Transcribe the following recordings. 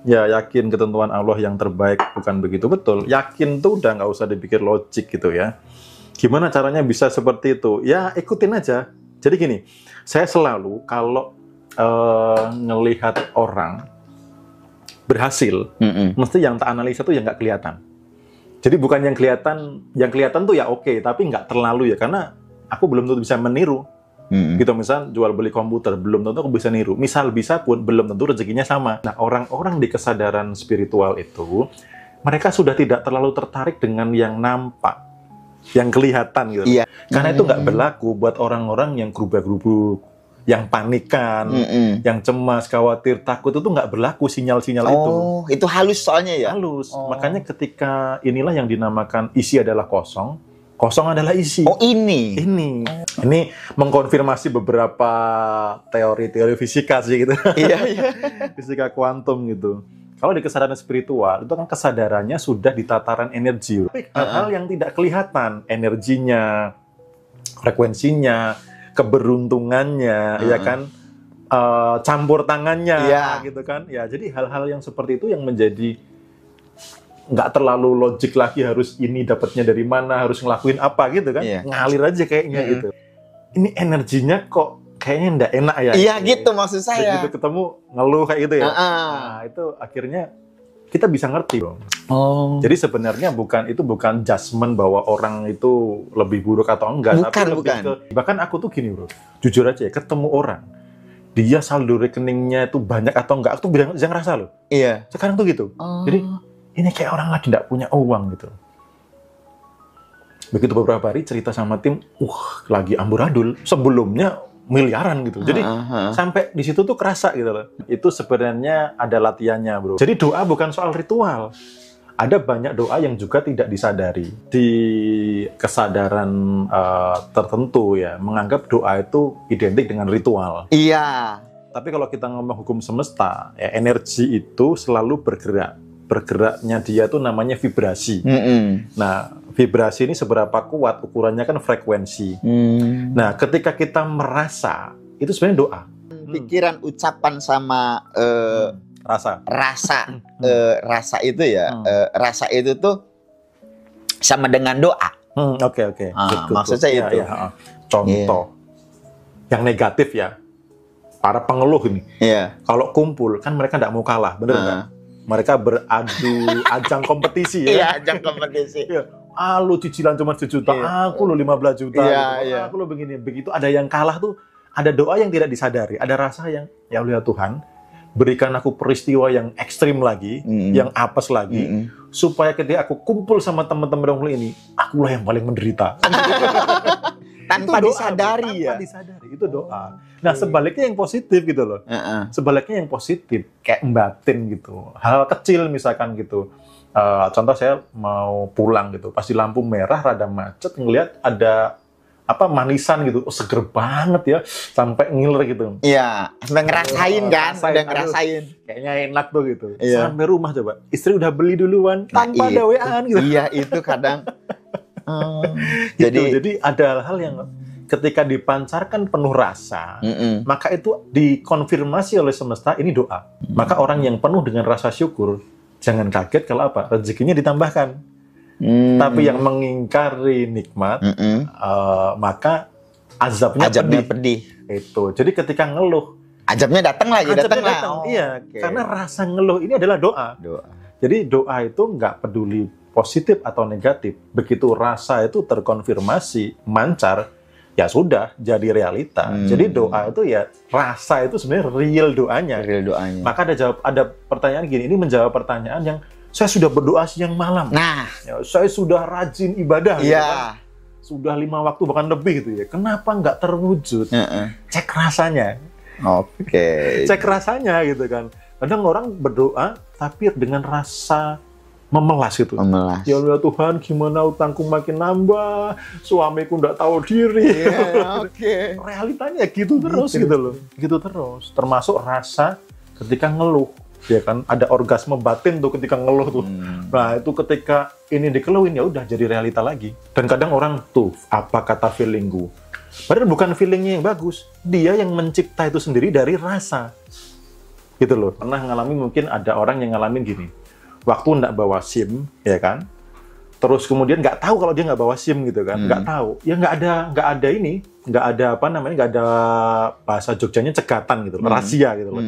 Ya, yakin ketentuan Allah yang terbaik, bukan begitu, betul. Yakin tuh udah nggak usah dipikir logik gitu ya. Gimana caranya bisa seperti itu? Ya, ikutin aja. Jadi gini, saya selalu kalau ngelihat orang berhasil, mesti yang tak analisa tuh yang nggak kelihatan. Jadi bukan yang kelihatan tuh ya oke, tapi nggak terlalu ya, karena aku belum tentu bisa meniru. Gitu, misal jual beli komputer, belum tentu aku bisa niru. Misal bisa pun, belum tentu rezekinya sama. Nah, orang-orang di kesadaran spiritual itu, mereka sudah tidak terlalu tertarik dengan yang nampak, yang kelihatan gitu. Iya. Karena itu nggak berlaku buat orang-orang yang gerubah-gerubuk, yang panikan, yang cemas, khawatir, takut, itu nggak berlaku sinyal-sinyal itu. Oh, itu halus soalnya ya? Halus. Makanya ketika inilah yang dinamakan isi adalah kosong, kosong adalah isi. Oh, ini? Ini mengkonfirmasi beberapa teori-teori fisika sih gitu. Iya. Fisika kuantum gitu. Kalau di kesadaran spiritual, itu kan kesadarannya sudah di tataran energi. Hal-hal yang tidak kelihatan, energinya, frekuensinya, keberuntungannya, ya kan, campur tangannya, gitu kan. Ya, jadi hal-hal yang seperti itu yang menjadi nggak terlalu logik lagi, harus ini dapatnya dari mana, harus ngelakuin apa gitu kan. Ngalir aja kayaknya gitu. Ini energinya kok kayaknya nggak enak ya. Iya gitu maksud saya. Begitu ketemu ngeluh kayak gitu ya. Nah, itu akhirnya kita bisa ngerti dong. Jadi sebenarnya bukan judgement bahwa orang itu lebih buruk atau enggak. Tapi bahkan aku tuh gini bro, jujur aja ya, ketemu orang, dia saldo rekeningnya itu banyak atau enggak, aku tuh bilang jangan rasa loh. Iya. Sekarang tuh gitu. Jadi ini kayak orang lagi nggak punya uang gitu. Begitu beberapa hari cerita sama tim, lagi amburadul, sebelumnya miliaran gitu. Jadi sampai di situ tuh kerasa gitu loh. Itu sebenarnya ada latihannya bro. Jadi doa bukan soal ritual. Ada banyak doa yang juga tidak disadari. Di kesadaran tertentu ya, menganggap doa itu identik dengan ritual. Iya. Tapi kalau kita ngomong hukum semesta, ya, energi itu selalu bergerak. Bergeraknya dia tuh namanya vibrasi. Nah, vibrasi ini seberapa kuat, ukurannya kan frekuensi. Nah, ketika kita merasa, itu sebenarnya doa. Pikiran, ucapan sama rasa. Rasa itu ya, rasa itu tuh sama dengan doa. Oke. Maksud saya itu. Contoh yang negatif ya, para pengeluh ini. Kalau kumpul kan mereka nggak mau kalah, bener nggak? Mereka beradu ajang kompetisi ya. Iya, ajang kompetisi. Lu cicilan cuma 1 juta, aku lu 15 juta. Aku lu begini. Begitu ada yang kalah tuh, ada doa yang tidak disadari, ada rasa yang, ya Allah Tuhan, berikan aku peristiwa yang ekstrim lagi, yang apes lagi, supaya ketika aku kumpul sama teman-teman dahulu ini, akulah yang paling menderita. Tanpa disadari ya. Tanpa disadari, itu doa. Nah, sebaliknya yang positif gitu loh. Sebaliknya yang positif, kayak batin gitu. Hal kecil misalkan gitu. Contoh saya mau pulang gitu, pas di lampu merah rada macet, ngelihat ada manisan gitu, seger banget ya, sampai ngiler gitu. Iya, sampai ngerasain kan, udah ngerasain. Kayaknya enak tuh gitu. Sampai rumah coba, istri udah beli duluan tanpa ada WA-an gitu. Iya, itu kadang. Jadi ada hal-hal yang ketika dipancarkan penuh rasa, maka itu dikonfirmasi oleh semesta, ini doa. Maka orang yang penuh dengan rasa syukur, jangan kaget kalau rezekinya ditambahkan. Tapi yang mengingkari nikmat, maka azabnya pedih. Itu. Jadi ketika ngeluh, azabnya datang lagi. Iya, karena rasa ngeluh ini adalah doa. Jadi doa itu nggak peduli positif atau negatif. Begitu rasa itu terkonfirmasi, mancar, ya sudah jadi realita. Jadi doa itu ya, rasa itu sebenarnya real doanya. Maka ada pertanyaan gini, ini menjawab pertanyaan yang saya sudah berdoa siang malam. Nah, ya, saya sudah rajin ibadah. Gitu kan? Sudah 5 waktu bahkan lebih gitu ya. Kenapa nggak terwujud? Cek rasanya. Cek rasanya gitu kan. Kadang orang berdoa tapi dengan rasa memelas gitu. Memelas. Ya Allah Tuhan, gimana utangku makin nambah, suamiku nggak tahu diri. Realitanya gitu terus gitu loh. Gitu terus. Termasuk rasa ketika ngeluh. Ya kan, ada orgasme batin tuh ketika ngeluh tuh. Nah, itu ketika ini dikeluhin ya udah jadi realita lagi. Dan kadang orang tuh, apa kata feelingku? Padahal bukan feelingnya yang bagus. Dia yang mencipta itu sendiri dari rasa. gitu loh. Pernah ngalamin, mungkin ada orang yang ngalamin gini, waktu nggak bawa SIM, ya kan, terus kemudian nggak tahu kalau dia nggak bawa SIM gitu kan, nggak tahu, ya nggak ada ini, nggak ada apa namanya, nggak ada bahasa Jogjanya cegatan gitu, rahasia gitu loh.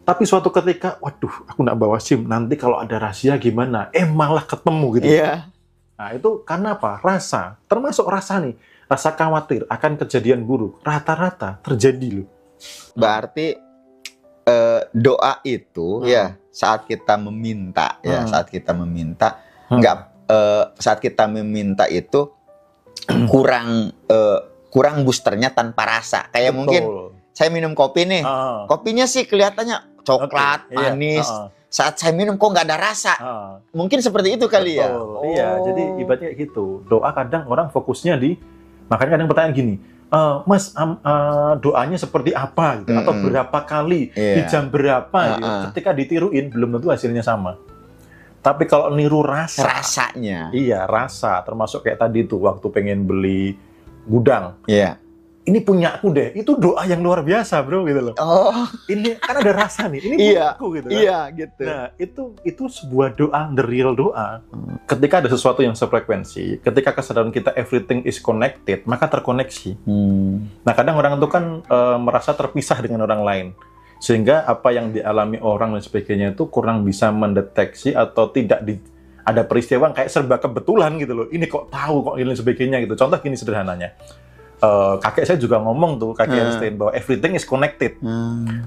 Tapi suatu ketika, waduh, aku nggak bawa SIM, nanti kalau ada rahasia gimana? Malah ketemu gitu. Iya. Nah itu karena apa? Rasa, termasuk rasa nih, rasa khawatir akan kejadian buruk, rata-rata terjadi loh. Berarti doa itu ya saat kita meminta saat kita meminta saat kita meminta itu kurang boosternya tanpa rasa. Kayak Betul. mungkin saya minum kopi nih, kopinya sih kelihatannya coklat, manis. Saat saya minum kok nggak ada rasa. Mungkin seperti itu kali ya. Iya, jadi ibaratnya gitu. Doa kadang orang fokusnya makanya kadang pertanyaan gini, Mas, doanya seperti apa gitu, atau berapa kali, di jam berapa gitu. Ketika ditiruin belum tentu hasilnya sama. Tapi kalau niru rasanya, iya rasa, termasuk kayak tadi tuh waktu pengen beli gudang, ini punya aku deh, itu doa yang luar biasa bro gitu loh. Ini kan ada rasa nih, ini punya aku gitu kan. Iya gitu. Nah itu sebuah doa, the real doa. Ketika ada sesuatu yang sefrekuensi, ketika kesadaran kita everything is connected, maka terkoneksi. Nah kadang orang itu kan merasa terpisah dengan orang lain, sehingga apa yang dialami orang dan sebagainya itu kurang bisa mendeteksi atau tidak ada peristiwa kayak serba kebetulan gitu loh. Ini kok tahu kok ini dan sebagainya gitu. Contoh gini sederhananya. Kakek saya juga ngomong tuh, kakek Einstein, bahwa everything is connected.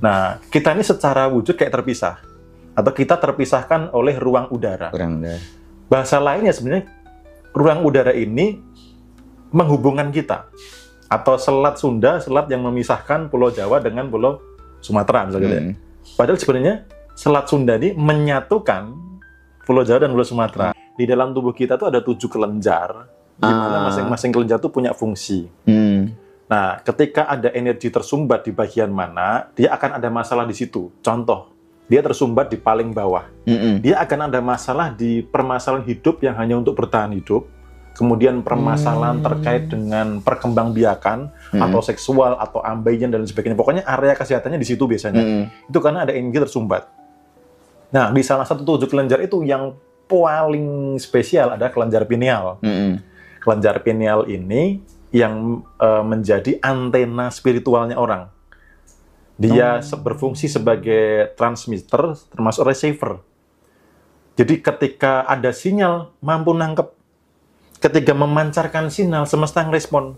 Nah, kita ini secara wujud kayak terpisah, atau kita terpisahkan oleh ruang udara. Bahasa lainnya sebenarnya ruang udara ini menghubungkan kita, atau selat Sunda, selat yang memisahkan Pulau Jawa dengan Pulau Sumatera misalnya. Padahal sebenarnya selat Sunda ini menyatukan Pulau Jawa dan Pulau Sumatera. Di dalam tubuh kita tuh ada 7 kelenjar. Di mana masing-masing kelenjar itu punya fungsi. Nah, ketika ada energi tersumbat di bagian mana, dia akan ada masalah di situ. Contoh, dia tersumbat di paling bawah. Dia akan ada masalah di permasalahan hidup yang hanya untuk bertahan hidup. Kemudian permasalahan terkait dengan perkembangbiakan atau seksual atau ambeien dan sebagainya. Pokoknya area kesehatannya di situ biasanya. Itu karena ada energi tersumbat. Nah, di salah satu 7 kelenjar itu yang paling spesial ada kelenjar pineal. Kelenjar pineal ini yang menjadi antena spiritualnya orang. Dia berfungsi sebagai transmitter, termasuk receiver. Jadi ketika ada sinyal, mampu nangkep. Ketika memancarkan sinyal, semesta ngerespon.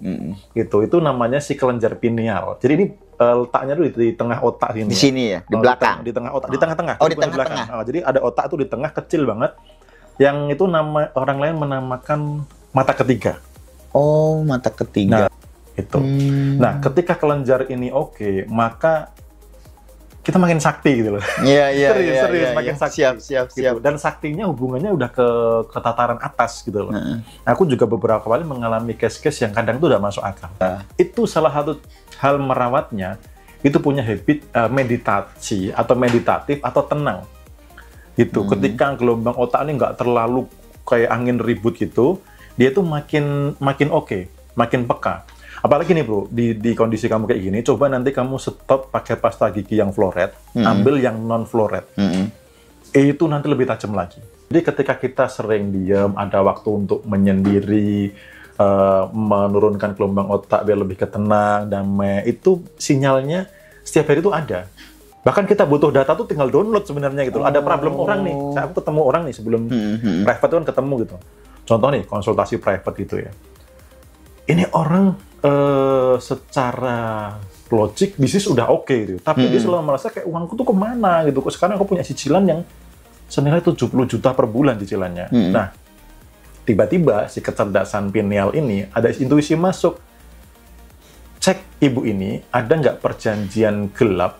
Gitu. Itu namanya si kelenjar pineal. Jadi ini letaknya tuh di tengah otak ini. Di sini ya, di belakang. Di tengah otak, di tengah-tengah. Di tengah-tengah. Jadi ada otak tuh di tengah, kecil banget. Yang itu orang lain menamakan mata ketiga. Mata ketiga. Nah, itu. Nah, ketika kelenjar ini oke, maka kita makin sakti gitu loh. Iya. Serius, makin sakti. Siap. Gitu. Dan saktinya hubungannya udah ke tataran atas gitu loh. Aku juga beberapa kali mengalami case-case yang kadang tuh udah masuk akal. Itu salah satu hal merawatnya, itu punya habit meditasi atau meditatif atau tenang. Gitu. Ketika gelombang otak ini nggak terlalu kayak angin ribut gitu, dia tuh makin oke, makin peka. Apalagi nih bro, di kondisi kamu kayak gini, coba nanti kamu stop pakai pasta gigi yang fluoride, ambil yang non fluoride. Itu nanti lebih tajam lagi. Jadi ketika kita sering diam, ada waktu untuk menyendiri, menurunkan gelombang otak biar lebih ketenang, damai, itu sinyalnya setiap hari itu ada. Bahkan kita butuh data tuh tinggal download sebenarnya gitu. Ada problem orang nih, aku ketemu orang nih sebelum private tuh kan ketemu gitu. Contoh nih, konsultasi private gitu ya. Ini orang secara logik bisnis udah oke gitu. Tapi dia selalu merasa kayak uangku tuh kemana gitu. Kok sekarang aku punya cicilan yang senilai 70 juta per bulan cicilannya. Nah, tiba-tiba si kecerdasan pineal ini ada intuisi masuk. Cek ibu ini, ada nggak perjanjian gelap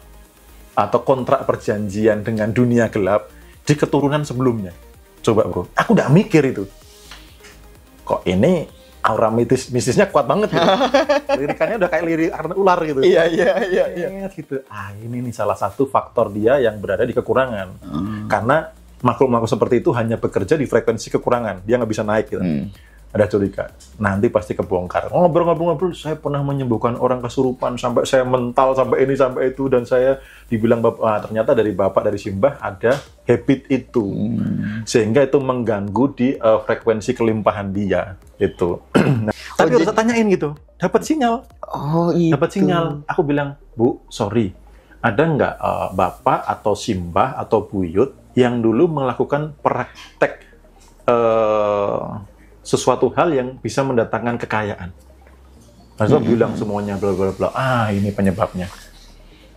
atau kontrak perjanjian dengan dunia gelap di keturunan sebelumnya. Coba bro, aku udah mikir itu. Kok ini aura mistisnya kuat banget gitu. Lirikannya udah kayak lirik ular gitu. Iya. Gitu. Ini nih salah satu faktor dia yang berada di kekurangan. Karena makhluk-makhluk seperti itu hanya bekerja di frekuensi kekurangan. Dia nggak bisa naik gitu. ada curiga, nanti pasti kebongkar. Ngobrol-ngobrol, saya pernah menyembuhkan orang kesurupan sampai saya mental sampai ini sampai itu, dan saya dibilang ternyata dari bapak dari simbah ada habit itu, sehingga itu mengganggu di frekuensi kelimpahan dia itu. Nah, tapi udah saya tanyain gitu, dapat sinyal. Oh itu. Dapat sinyal. Aku bilang, Bu, sorry, ada nggak bapak atau simbah atau buyut yang dulu melakukan praktek sesuatu hal yang bisa mendatangkan kekayaan? Maksudnya bilang semuanya bla bla bla. Ini penyebabnya.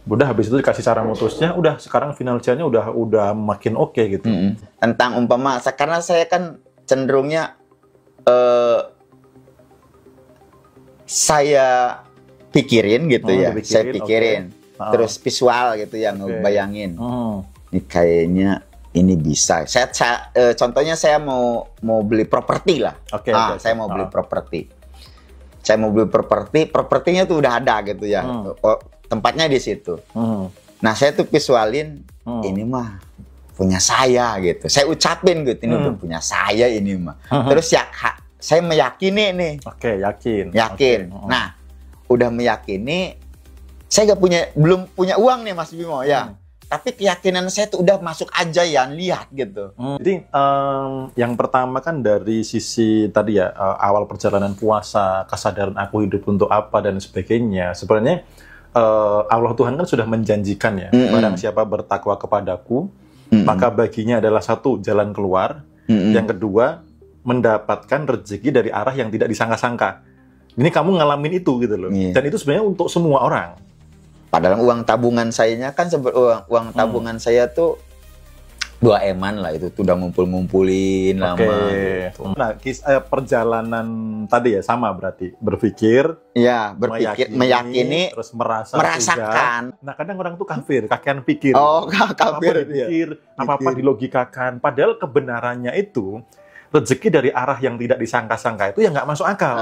Udah habis itu dikasih cara mutusnya, udah sekarang finansialnya udah makin oke gitu. Tentang umpama, karena saya kan cenderungnya saya pikirin gitu ya, saya pikirin, terus visual gitu yang bayangin. Ini kayaknya ini bisa. Contohnya saya mau beli properti lah. Saya mau beli properti. Saya mau beli properti, propertinya tuh udah ada gitu ya. Tempatnya di situ. Nah, saya tuh visualin ini mah punya saya gitu. Saya ucapin gitu, ini udah punya saya ini mah. Terus ya saya meyakini nih. Yakin. Nah, udah meyakini, saya belum punya uang nih Mas Bimo ya. Tapi keyakinan saya tuh udah masuk aja ya, lihat gitu. Jadi yang pertama kan dari sisi tadi ya, awal perjalanan puasa, kesadaran aku hidup untuk apa dan sebagainya. Sebenarnya Allah Tuhan kan sudah menjanjikan ya, barang siapa bertakwa kepadaku, maka baginya adalah satu, jalan keluar. Yang kedua, mendapatkan rezeki dari arah yang tidak disangka-sangka. Ini kamu ngalamin itu gitu loh. Dan itu sebenarnya untuk semua orang. Padahal uang tabungan sayanya kan uang tabungan saya tuh 2 eman lah, itu tuh udah ngumpulin lama. Gitu. Nah, perjalanan tadi ya sama berarti berpikir, meyakini, terus merasakan. Nah, kadang orang tuh kafir, kakean pikir. Kafir. Pikir, apa-apa dilogikakan. Padahal kebenarannya itu rezeki dari arah yang tidak disangka-sangka itu yang nggak masuk akal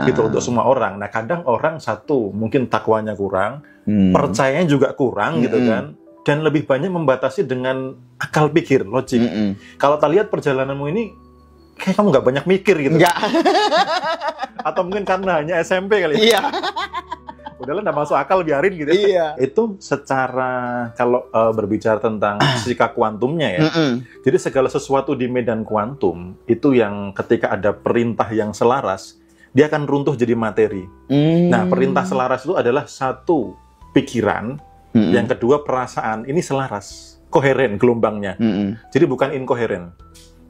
gitu untuk semua orang. Nah, kadang orang satu mungkin takwanya kurang, percayanya juga kurang gitu kan, dan lebih banyak membatasi dengan akal pikir, logik. Kalau kita lihat perjalananmu ini kayak kamu nggak banyak mikir gitu. Atau mungkin karena hanya SMP kali ya. Udahlah, nggak masuk akal, biarin gitu. Itu secara kalau berbicara tentang fisika kuantumnya ya. Jadi segala sesuatu di medan kuantum itu yang ketika ada perintah yang selaras, dia akan runtuh jadi materi. Nah, perintah selaras itu adalah satu, pikiran, yang kedua perasaan, ini selaras, koheren gelombangnya. Jadi bukan inkoheren.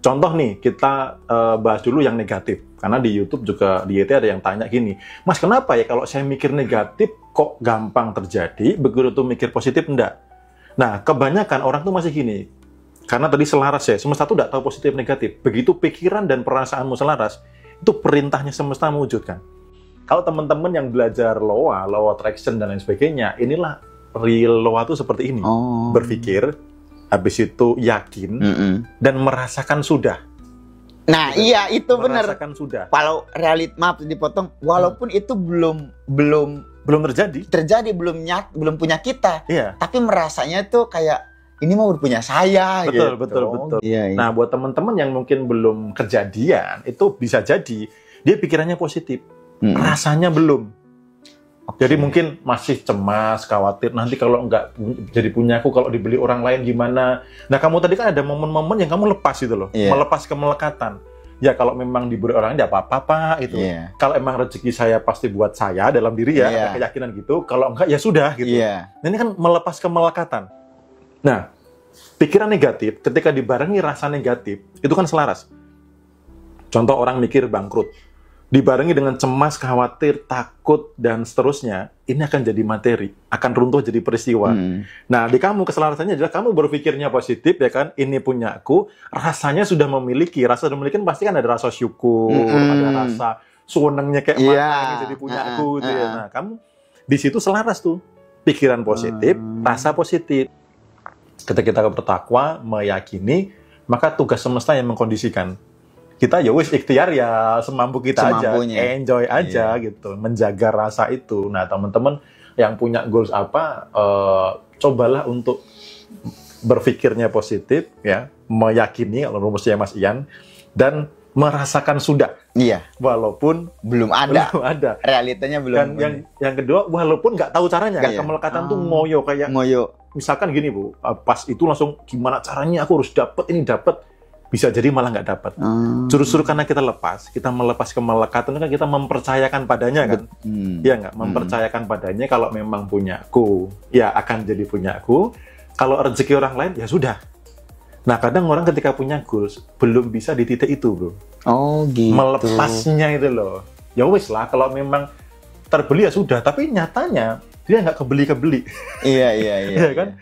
Contoh nih, kita bahas dulu yang negatif. Karena di YouTube juga, di YT ada yang tanya gini, Mas, kenapa ya kalau saya mikir negatif kok gampang terjadi, begitu mikir positif enggak? Nah, kebanyakan orang tuh masih gini, karena tadi selaras ya, semesta tuh enggak tahu positif negatif. Begitu pikiran dan perasaanmu selaras, itu perintahnya semesta mewujudkan. Kalau teman-teman yang belajar law attraction dan lain sebagainya, inilah real law itu seperti ini. Berpikir, habis itu yakin, dan merasakan sudah. Nah, iya itu benar. Merasakan sudah. Kalau maaf dipotong, walaupun itu belum terjadi, belum punya kita. Tapi merasanya tuh kayak ini mau punya saya. Betul. Nah, buat teman-teman yang mungkin belum kejadian, itu bisa jadi dia pikirannya positif, rasanya belum. Jadi mungkin masih cemas, khawatir, nanti kalau nggak jadi punyaku, kalau dibeli orang lain gimana. Nah, kamu tadi kan ada momen-momen yang kamu lepas gitu loh, melepas kemelekatan. Ya, kalau memang diberi orang lain, ya apa-apa, Pak, gitu. Kalau emang rezeki saya pasti buat saya dalam diri ya, ada keyakinan gitu. Kalau enggak, ya sudah, gitu. Nah, ini kan melepas kemelekatan. Nah, pikiran negatif, ketika dibarengi rasa negatif, itu kan selaras. Contoh orang mikir bangkrut. Dibarengi dengan cemas, khawatir, takut, dan seterusnya, ini akan jadi materi, akan runtuh jadi peristiwa. Nah, di kamu keselarasannya adalah kamu berpikirnya positif, ya kan? Ini punyaku, rasanya sudah memiliki, rasa sudah memiliki pasti kan ada rasa syukur, ada rasa senengnya kayak mana ini jadi punyaku, gitu ya. Nah, kamu di situ selaras tuh, pikiran positif, rasa positif. Ketika kita bertakwa, meyakini, maka tugas semesta yang mengkondisikan. Kita ya wis ikhtiar ya semampu kita aja, enjoy aja gitu, menjaga rasa itu. Nah, teman-teman yang punya goals apa, cobalah untuk berpikirnya positif ya, meyakini kalau rumusnya Mas Ian, dan merasakan sudah. Iya. Walaupun belum ada. Belum ada. Realitanya belum. Dan yang kedua, walaupun nggak tahu caranya, kan, kemelekatan tuh ngoyo kayak. Ngoyo. Misalkan gini Bu, pas itu langsung gimana caranya aku harus dapat ini dapat, bisa jadi malah nggak dapat. Justru karena kita melepas kemelekatan kan kita mempercayakan padanya kan, ya nggak, mempercayakan padanya kalau memang punyaku, ya akan jadi punyaku. Kalau rezeki orang lain ya sudah. Nah kadang orang ketika punya goals belum bisa di titik itu Bro. Oh gitu. Melepasnya itu loh. Ya wis lah, kalau memang terbeli ya sudah, tapi nyatanya dia nggak kebeli. Iya. Ya kan?